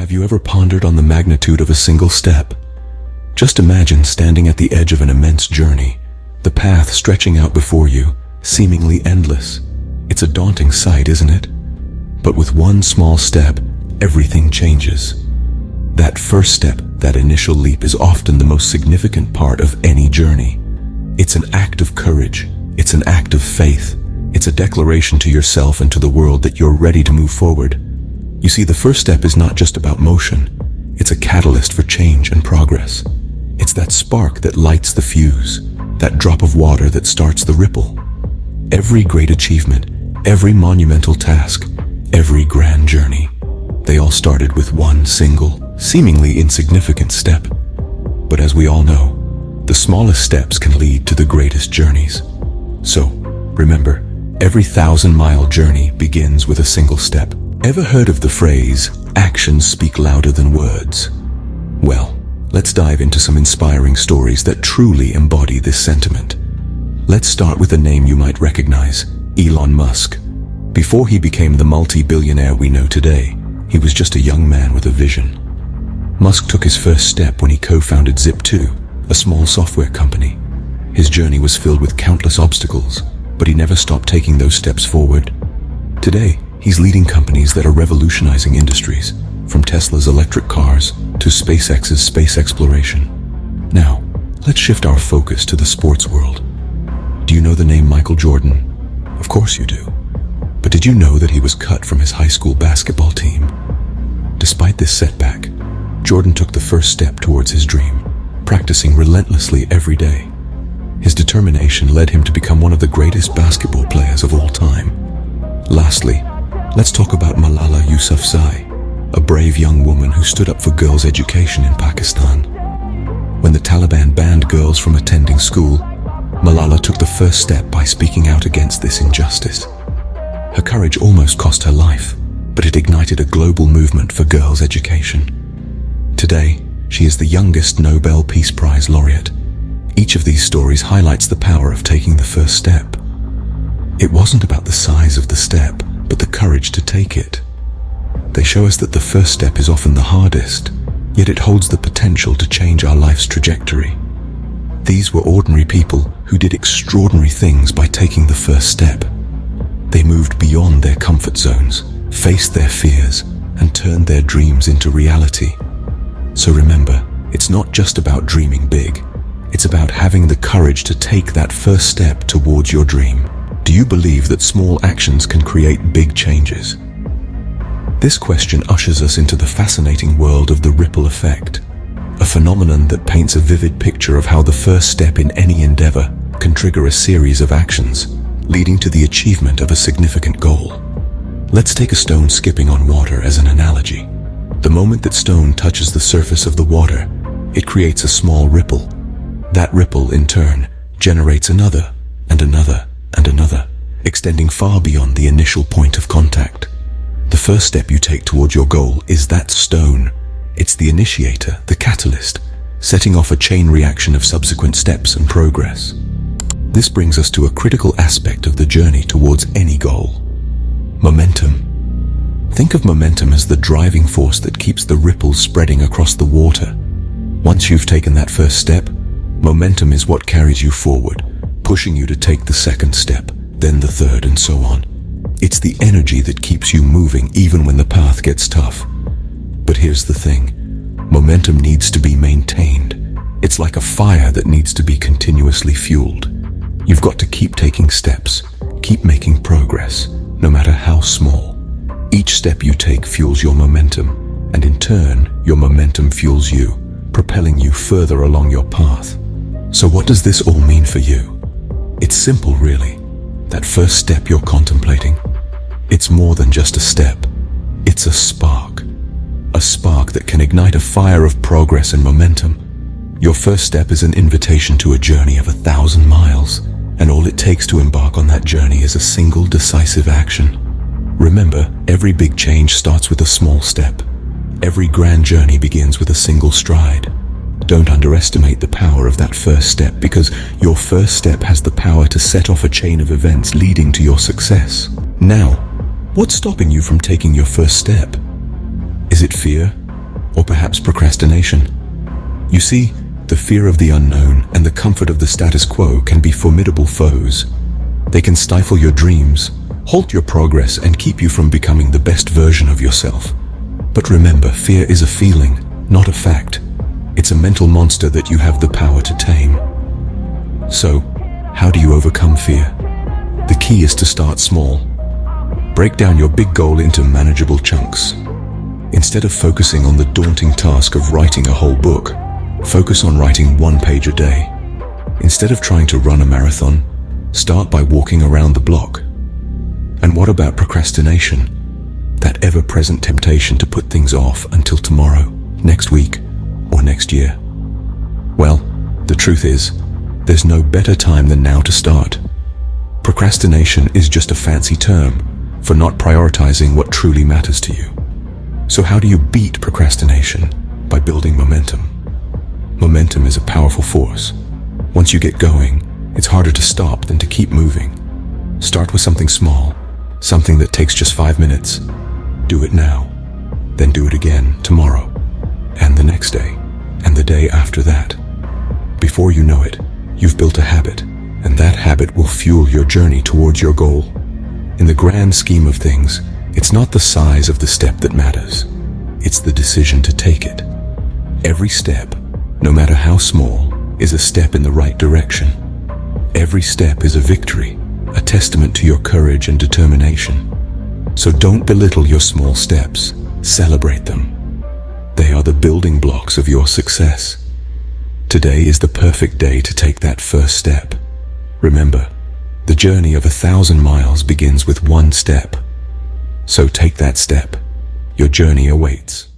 Have you ever pondered on the magnitude of a single step? Just imagine standing at the edge of an immense journey, the path stretching out before you, seemingly endless. It's a daunting sight, isn't it? But with one small step, everything changes. That first step, that initial leap, is often the most significant part of any journey. It's an act of courage. It's an act of faith. It's a declaration to yourself and to the world that you're ready to move forward. You see, the first step is not just about motion. It's a catalyst for change and progress. It's that spark that lights the fuse, that drop of water that starts the ripple. Every great achievement, every monumental task, every grand journey, they all started with one single, seemingly insignificant step. But as we all know, the smallest steps can lead to the greatest journeys. So, remember, every 1,000-mile journey begins with a single step. Ever heard of the phrase, actions speak louder than words? Well, let's dive into some inspiring stories that truly embody this sentiment. Let's start with a name you might recognize, Elon Musk. Before he became the multi-billionaire we know today, he was just a young man with a vision. Musk took his first step when he co-founded Zip2, a small software company. His journey was filled with countless obstacles, but he never stopped taking those steps forward. Today, he's leading companies that are revolutionizing industries, from Tesla's electric cars to SpaceX's space exploration. Now, let's shift our focus to the sports world. Do you know the name Michael Jordan? Of course you do. But did you know that he was cut from his high school basketball team? Despite this setback, Jordan took the first step towards his dream, practicing relentlessly every day. His determination led him to become one of the greatest basketball players of all time. Lastly, let's talk about Malala Yousafzai, a brave young woman who stood up for girls' education in Pakistan. When the Taliban banned girls from attending school, Malala took the first step by speaking out against this injustice. Her courage almost cost her life, but it ignited a global movement for girls' education. Today, she is the youngest Nobel Peace Prize laureate. Each of these stories highlights the power of taking the first step. It wasn't about the size of the step, but the courage to take it. They show us that the first step is often the hardest, yet it holds the potential to change our life's trajectory. These were ordinary people who did extraordinary things by taking the first step. They moved beyond their comfort zones, faced their fears, and turned their dreams into reality. So remember, it's not just about dreaming big. It's about having the courage to take that first step towards your dream. Do you believe that small actions can create big changes? This question ushers us into the fascinating world of the ripple effect, a phenomenon that paints a vivid picture of how the first step in any endeavor can trigger a series of actions, leading to the achievement of a significant goal. Let's take a stone skipping on water as an analogy. The moment that stone touches the surface of the water, it creates a small ripple. That ripple, in turn, generates another, and another, and another, extending far beyond the initial point of contact. The first step you take towards your goal is that stone. It's the initiator, the catalyst, setting off a chain reaction of subsequent steps and progress. This brings us to a critical aspect of the journey towards any goal: momentum. Think of momentum as the driving force that keeps the ripples spreading across the water. Once you've taken that first step, momentum is what carries you forward, pushing you to take the second step, then the third, and so on. It's the energy that keeps you moving even when the path gets tough. But here's the thing: momentum needs to be maintained. It's like a fire that needs to be continuously fueled. You've got to keep taking steps, keep making progress, no matter how small. Each step you take fuels your momentum, and in turn, your momentum fuels you, propelling you further along your path. So what does this all mean for you? It's simple, really. That first step you're contemplating, it's more than just a step. It's a spark that can ignite a fire of progress and momentum. Your first step is an invitation to a journey of 1,000 miles, and all it takes to embark on that journey is a single decisive action. Remember, every big change starts with a small step. Every grand journey begins with a single stride. Don't underestimate the power of that first step, because your first step has the power to set off a chain of events leading to your success. Now, what's stopping you from taking your first step? Is it fear? Or perhaps procrastination? You see, the fear of the unknown and the comfort of the status quo can be formidable foes. They can stifle your dreams, halt your progress, and keep you from becoming the best version of yourself. But remember, fear is a feeling, not a fact. It's a mental monster that you have the power to tame. So, how do you overcome fear? The key is to start small. Break down your big goal into manageable chunks. Instead of focusing on the daunting task of writing a whole book, focus on writing 1 page a day. Instead of trying to run a marathon, start by walking around the block. And what about procrastination? That ever-present temptation to put things off until tomorrow, next week, or next year. Well, the truth is, there's no better time than now to start. Procrastination is just a fancy term for not prioritizing what truly matters to you. So how do you beat procrastination? By building momentum. Momentum is a powerful force. Once you get going, it's harder to stop than to keep moving. Start with something small, something that takes just 5 minutes. Do it now, then do it again tomorrow, and the next day, and the day after that. Before you know it, you've built a habit, and that habit will fuel your journey towards your goal. In the grand scheme of things, it's not the size of the step that matters. It's the decision to take it. Every step, no matter how small, is a step in the right direction. Every step is a victory, a testament to your courage and determination. So don't belittle your small steps. Celebrate them. They are the building blocks of your success. Today is the perfect day to take that first step. Remember, the journey of 1,000 miles begins with 1 step. So take that step. Your journey awaits.